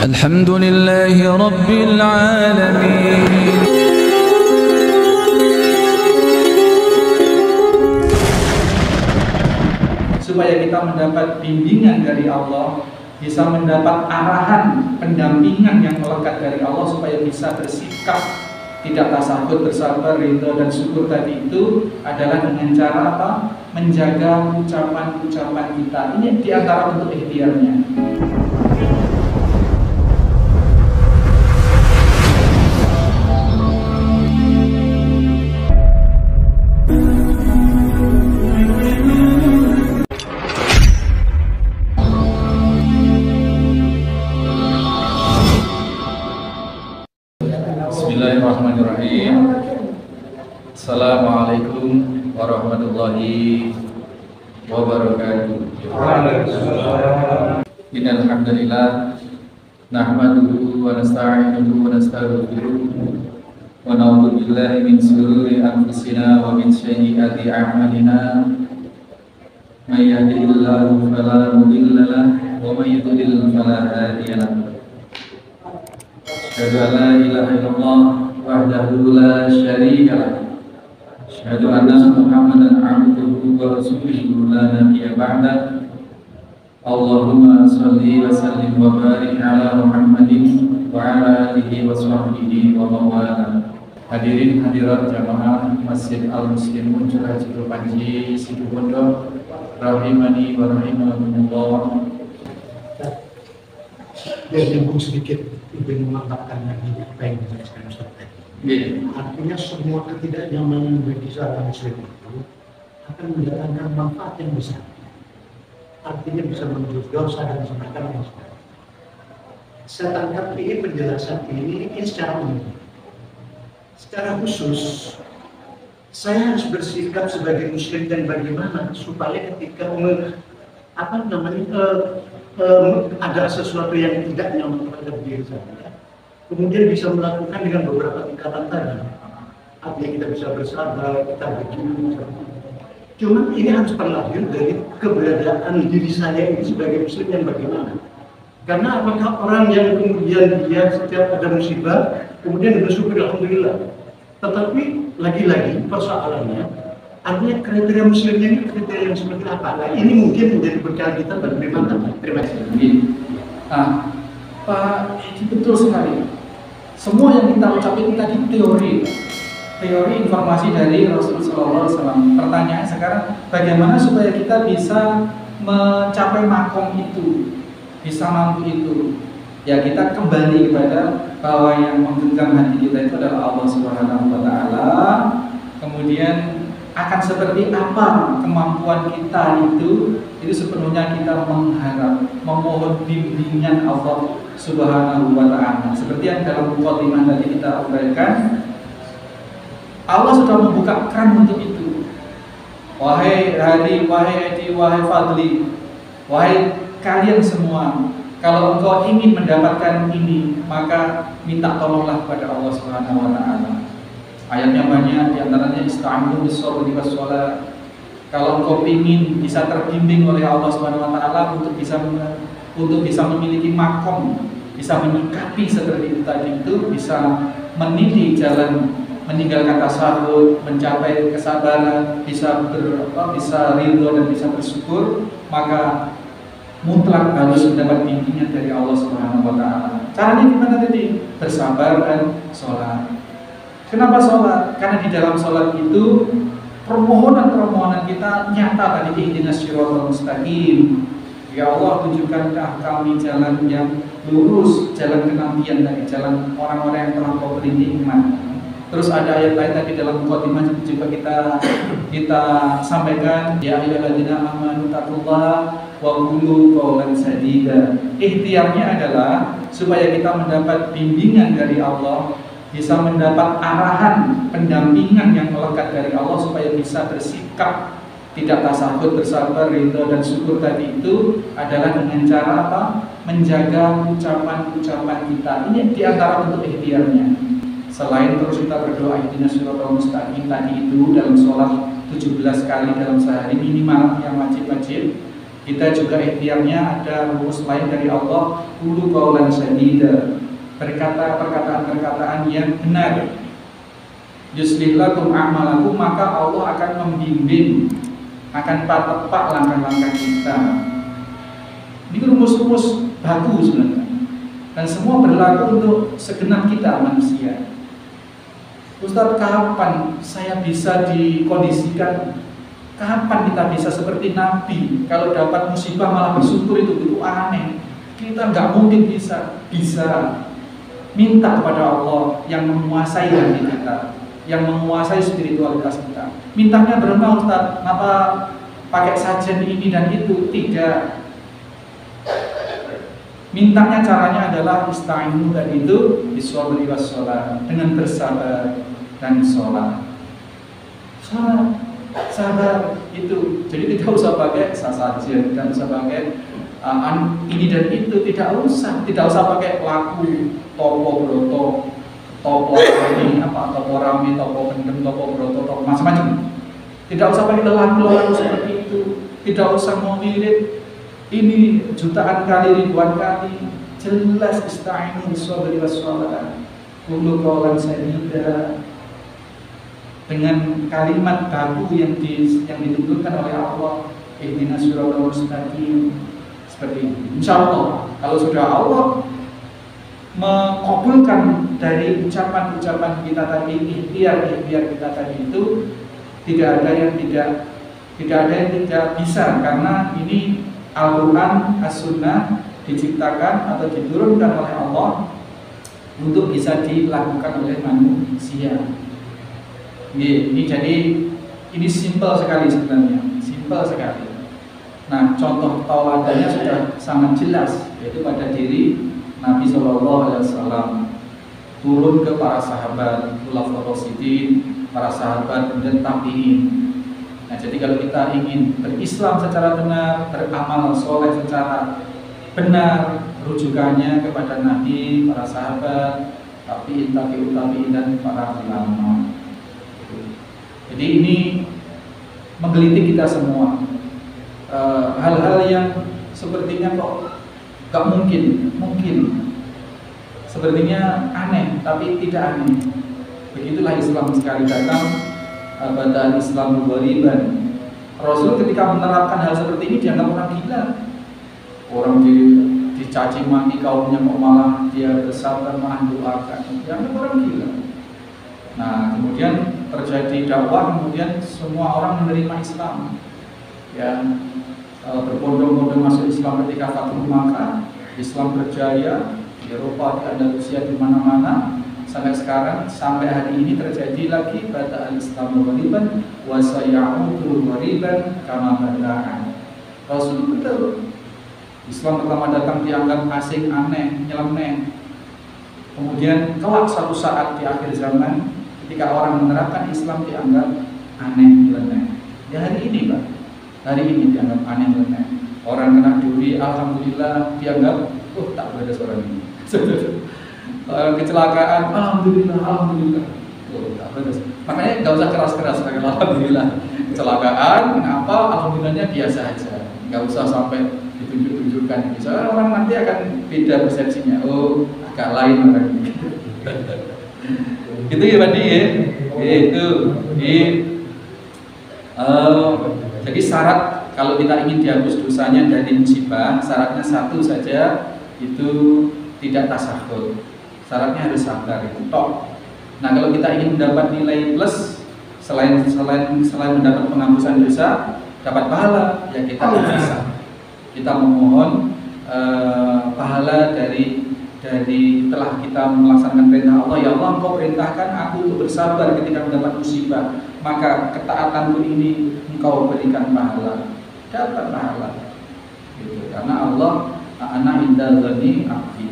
Alhamdulillahi Rabbil Alamin. Supaya kita mendapat bimbingan dari Allah, bisa mendapat arahan, pendampingan yang melekat dari Allah, supaya bisa bersikap tidak tasahud, bersabar, ridho dan syukur tadi itu adalah dengan cara apa? Menjaga ucapan-ucapan kita. Ini diantara bentuk ikhtiarnya. Bismillahirrahmanirrahim. Assalamualaikum warahmatullahi wabarakatuh. Innal hamdalillah nahmaduhu wa nasta'inuhu wa nastaghfiruh wa na'udzu billahi min shururi anfusina wa min sayyiati a'malina. May yahdihillahu fala mudilla lahu wa may yudlil fala hadiya lahu. Asyhadu an la ilaha illallah wahdahu la syarika lahu. Asyhadu anna Muhammadan abduhu wa rasuluhu la nabiyya ba'da. Allahumma shalli wa sallim wa barik ala Muhammadin wa ala alihi wa sahbihi wa mawala. Hadirin hadirat jamaah Masjid Al-Muslimun Curah Cikupa Panji Situbondo, rahimani wa rahimakumullah. Biar nyambung sedikit, Ibu mengatakan lagi apa yang dijelaskan Ustaz tadi. Artinya semua ketidaknyamanan bagi seorang muslim itu akan mendatangkan manfaat yang besar. Artinya bisa menjauh dosa dan sebagainya. Saya tangkap ini penjelasan ini secara umum. Secara khusus, saya harus bersikap sebagai muslim dan bagaimana supaya ketika ada sesuatu yang tidak nyaman terhadap diri saya, kemudian bisa melakukan dengan beberapa tingkatan tadi. Artinya kita bisa bersabar, kita berjudi. Cuma ini harus berlahir dari keberadaan diri saya ini sebagai muslim yang bagaimana. Karena apakah orang yang kemudian dia setiap ada musibah, kemudian bersyukur alhamdulillah. Tetapi lagi-lagi persoalannya, artinya kriteria muslimnya ini kriteria yang seperti apa? Nah, ini mungkin menjadi bekal kita bagi mantan. Terima kasih. Nah, Pak, ini betul sekali. Semua yang kita ucapin tadi teori informasi dari Rasulullah SAW. Pertanyaan sekarang, bagaimana supaya kita bisa mencapai makom itu, bisa mampu itu? Ya, kita kembali kepada bahwa yang menggenggam hati kita itu adalah Allah Subhanahu Wa Taala. Kemudian akan seperti apa kemampuan kita itu sepenuhnya kita mengharap, memohon bimbingan Allah Subhanahu Wa Taala. Seperti yang dalam mukadimah tadi kita uraikan, Allah sudah membuka keran untuk itu. Wahai Hadi, wahai Edi, wahai Fadli, wahai kalian semua, kalau engkau ingin mendapatkan ini, maka minta tolonglah kepada Allah Subhanahu Wa Taala. Ayatnya banyak, diantaranya ista'inu bis-shabri was-shalah. Kalau engkau ingin bisa terbimbing oleh Allah Subhanahu Wa Taala untuk bisa memiliki makom, bisa menyikapi seperti itu tadi itu, bisa meniti jalan meninggalkan tasawuf, mencapai kesabaran, bisa ridho dan bisa bersyukur, maka mutlak harus mendapat bimbingan dari Allah Subhanahu Wa Taala. Caranya gimana tadi? Bersabar dan sholat. Kenapa sholat? Karena di dalam sholat itu permohonan kita nyata tadi, ihdinas siratal mustaqim. Ya Allah, tunjukkanlah kami jalan yang lurus, jalan kenabian tadi, jalan orang-orang yang telah Kau beri nikmat. Terus ada ayat lain tadi dalam mukadimah juga kita sampaikan, ya ayyuhalladzina amanu taqullaha wa qulu qawlan sadida. Ikhtiarnya adalah supaya kita mendapat bimbingan dari Allah, bisa mendapat arahan, pendampingan yang melekat dari Allah, supaya bisa bersikap tidak tasahud, bersabar, ridho dan syukur tadi itu adalah dengan cara apa? Menjaga ucapan-ucapan kita. Ini diantara bentuk ikhtiarnya. Selain terus kita berdoa ihdinas siratal mustaqim tadi itu dalam sholat 17 kali dalam sehari minimal yang wajib-wajib, Kita juga ikhtiarnya ada rumus lain dari Allah, qulu qaulan sadida, berkata perkataan-perkataan yang benar. Yuslih lakum a'malakum, maka Allah akan membimbing, akan tepat langkah-langkah kita. Ini rumus-rumus baku sebenarnya, dan semua berlaku untuk segenap kita manusia. Ustaz, kapan saya bisa dikondisikan? Kapan kita bisa seperti Nabi? Kalau dapat musibah malah bersyukur, itu aneh. Kita nggak mungkin bisa. Minta kepada Allah yang menguasai hati kita, yang menguasai spiritualitas kita. Mintanya berapa Ustaz? Kenapa pakai sajian ini dan itu? Tidak. Mintanya caranya adalah ista'inu, dan itu biswabri wassalah, dengan bersabar dan sholat. Sabar itu, jadi tidak usah pakai sasajen, tidak usah pakai ini dan itu, tidak usah pakai laku, topo broto, topo ini apa, topo rame, topo pendem, topo broto, topo macam-macam. Tidak usah pakai laku seperti itu, tidak usah mau wirid ini jutaan kali, ribuan kali. Jelas ista'inu biswabri wassalah, qulu qaulan sadida, dengan kalimat baku yang ditunjukkan oleh Allah, ihdinas siratal mustaqim, seperti ini. Insyaallah kalau sudah Allah mengabulkan dari ucapan-ucapan kita tadi, ikhtiar kita tadi itu, tidak ada yang tidak bisa, karena ini Al-Quran, As-Sunnah diciptakan atau diturunkan oleh Allah untuk bisa dilakukan oleh manusia. Ini jadi ini simpel sekali sebenarnya, simpel sekali. Nah, contoh tauladannya sudah sangat jelas, yaitu pada diri Nabi SAW turun ke para sahabat, khulafaur rasyidin, para sahabat dan tabi'in. Nah, jadi kalau kita ingin berislam secara benar, beramal soleh secara benar, rujukannya kepada Nabi, para sahabat, tabi'in, dan para ulama. Jadi ini menggelitik kita semua. Hal-hal yang sepertinya kok gak mungkin, sepertinya aneh, tapi tidak aneh. Begitulah Islam sekali datang, badal Islam ghariban. Rasul ketika menerapkan hal seperti ini dianggap orang gila. Orang dicaci maki kaumnya kok malah dia bersabar mendoakan, dianggap orang gila. Nah, kemudian terjadi dakwah, kemudian semua orang menerima Islam. Ya, berbondong-bondong masuk Islam ketika Fathu Makkah. Islam berjaya di Eropa, di Andalusia, di mana-mana. Sampai sekarang, sampai hari ini terjadi lagi bada al-Islam ghariban wa sayaudu ghariban kama bada'an. Rasul betul. Islam pertama datang dianggap asing, aneh, nyeleneh. Kemudian kelak satu saat di akhir zaman, ketika orang menerapkan Islam dianggap aneh, nyeleneh. Ya hari ini Pak, hari ini dianggap aneh, nyeleneh. Orang kena duri, alhamdulillah dianggap, oh tak beres orang ini. Kecelakaan, alhamdulillah, oh tak beres. Makanya nggak usah keras-keras, alhamdulillah. Kecelakaan, kenapa? Alhamdulillahnya biasa aja, nggak usah sampai ditunjuk-tunjukkan. Soalnya orang nanti akan beda persepsinya. Oh agak lain orang ini. Gitu ya Pak Di, ya? Itu. Jadi syarat kalau kita ingin dihapus dosanya dari musibah, syaratnya satu saja, itu tidak tasahud. Syaratnya harus sabar, itu tok. Nah, kalau kita ingin mendapat nilai plus, selain mendapat penghapusan dosa, dapat pahala, ya kita bisa. Kita memohon pahala dari telah kita melaksanakan perintah Allah. Ya Allah, Engkau perintahkan aku untuk bersabar ketika mendapat musibah, maka ketaatanku ini Engkau berikan pahala, dapat pahala. Gitu. Karena Allah, ana inda dzanni abdi,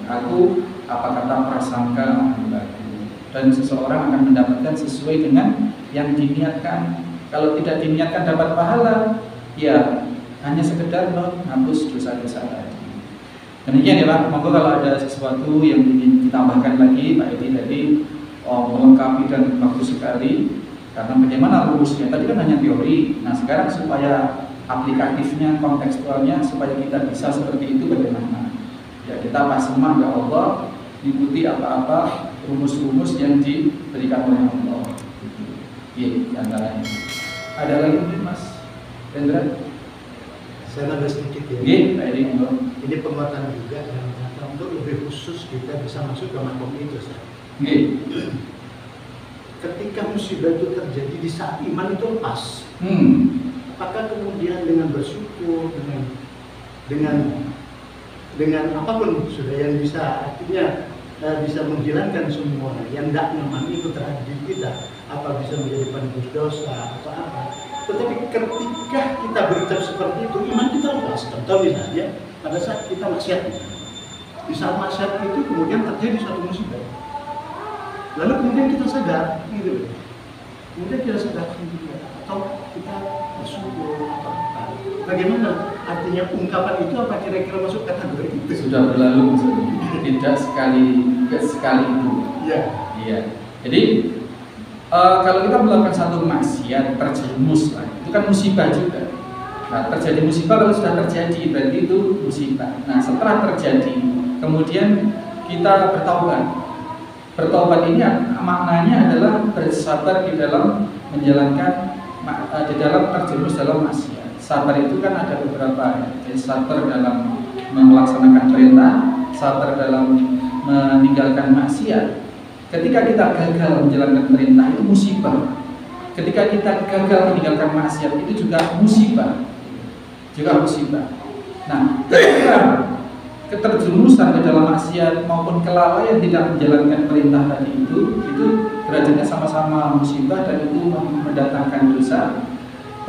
aku apa kata prasangka hambaku, dan seseorang akan mendapatkan sesuai dengan yang diniatkan. Kalau tidak diniatkan dapat pahala, ya hanya sekedar menghapus dosa-dosa tadi. Demikian ya Pak, monggo kalau ada sesuatu yang ingin ditambahkan lagi, Pak Edi tadi melengkapi dan bagus sekali. Karena bagaimana rumusnya, tadi kan hanya teori. Nah sekarang supaya aplikatifnya, kontekstualnya supaya kita bisa seperti itu bagaimana. Ya kita pasrah ya Allah, ikuti apa-apa rumus-rumus yang diberikan oleh Allah. Iya, antaranya. Ada lagi mungkin Mas Hendra? Saya nambah sedikit ya. Iya, Ini penguatan juga dalam rangka untuk lebih khusus kita bisa masuk ke makom itu. Iya. Ketika musibah itu terjadi di saat iman itu lepas, apakah kemudian dengan bersyukur, dengan apapun sudah yang bisa, artinya bisa menghilangkan semua yang tidak nyaman itu terhadap diri kita, apa bisa menjadi penebus dosa atau apa. Tetapi ketika kita berucap seperti itu, iman kita lepas. Contoh misalnya pada saat kita maksiat, di saat maksiat itu kemudian terjadi suatu musibah. Lalu kemudian kita sadar, gitu. Kemudian kita sadar atau kita bersyukur atau apa. Bagaimana artinya ungkapan itu, apa kira-kira masuk kategori itu? Sudah berlalu, tidak sekali itu. Iya. Iya. Jadi kalau kita melakukan satu maksiat, terjerumus lah, itu kan musibah juga. Nah, terjadi musibah kalau sudah terjadi berarti itu musibah. Nah, setelah terjadi, kemudian kita bertaubat. Bertobat ini maknanya adalah bersabar di dalam menjalankan, di dalam terjerumus dalam maksiat. Sabar itu kan ada beberapa, ya. Sabar dalam melaksanakan perintah, sabar dalam meninggalkan maksiat. Ketika kita gagal menjalankan perintah itu musibah. Ketika kita gagal meninggalkan maksiat itu juga musibah. Nah, ketika keterjerumusan ke dalam maksiat maupun kelalaian tidak menjalankan perintah tadi itu derajatnya sama-sama musibah dan itu mendatangkan dosa.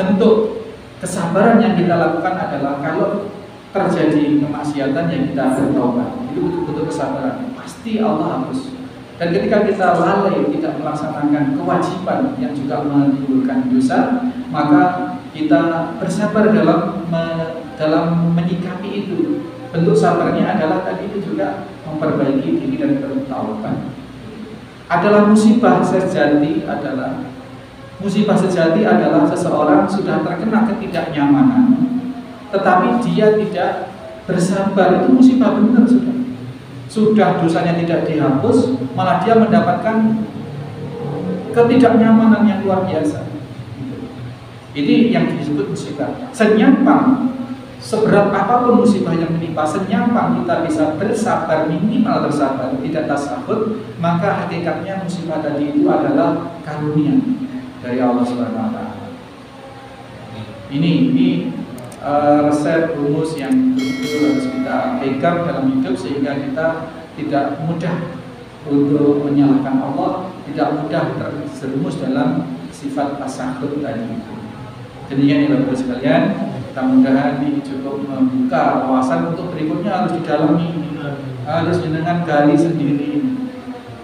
Bentuk kesabaran yang kita lakukan adalah kalau terjadi kemaksiatan yang kita bertobat, itu betul-betul kesabaran. Pasti Allah hapus. Dan ketika kita lalai tidak melaksanakan kewajiban yang juga menimbulkan dosa, maka kita bersabar dalam menyikapi itu. Bentuk sabarnya adalah tadi itu juga memperbaiki diri dan bertaubat. Adalah musibah sejati adalah seseorang sudah terkena ketidaknyamanan, tetapi dia tidak bersabar. Itu musibah benar sudah dosanya tidak dihapus, malah dia mendapatkan ketidaknyamanan yang luar biasa. Ini yang disebut musibah. Senyampang, seberat apapun musibah yang menimpa, senyampang kita bisa bersabar, minimal bersabar, tidak tasahud, maka hakikatnya musibah tadi itu adalah karunia dari Allah Subhanahu wa Ta'ala. Ini resep rumus yang betul harus kita pegang dalam hidup sehingga kita tidak mudah untuk menyalahkan Allah, tidak mudah terjerumus dalam sifat tasahud tadi itu. Demikian ya Bapak sekalian, mudah-mudahan ini cukup membuka wawasan untuk berikutnya harus didalami, harus dengan gali sendiri.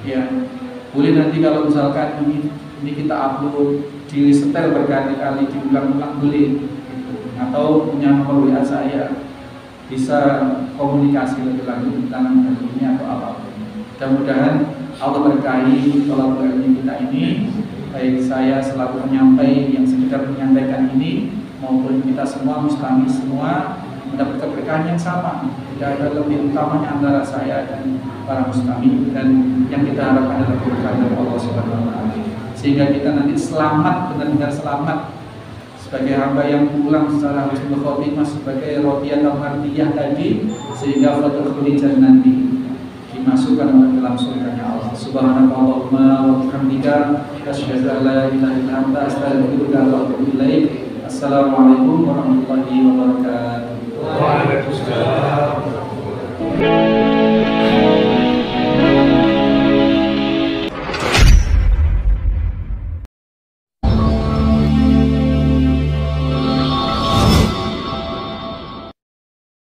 Ya, boleh nanti kalau misalkan ini kita upload di setel berkali-kali, diulang-ulang boleh. Atau punya nomor WA saya, bisa komunikasi lebih lanjut tentang hal ini atau apapun. Mudah-mudahan Allah berkahi kolaborasi kita ini, baik saya selaku penyampai yang sekedar menyampaikan ini maupun kita semua mustami semua mendapat keberkahan yang sama. Tidak ada lebih utamanya antara saya dan para mustami, dan yang kita harapkan adalah keberkahan dari Allah Subhanahu wa Ta'ala, sehingga kita nanti selamat, benar-benar selamat sebagai hamba yang pulang secara husnul khotimah, sebagai rotiyah atau martiyah tadi, sehingga fathul jannati dimasukkan oleh dalam surganya Allah. Subhanakallahumma wa bihamdika asyhadu an la ilaha illa anta astaghfiruka wa atubu ilaik. Assalamualaikum warahmatullahi wabarakatuh. Waalaikumsalam.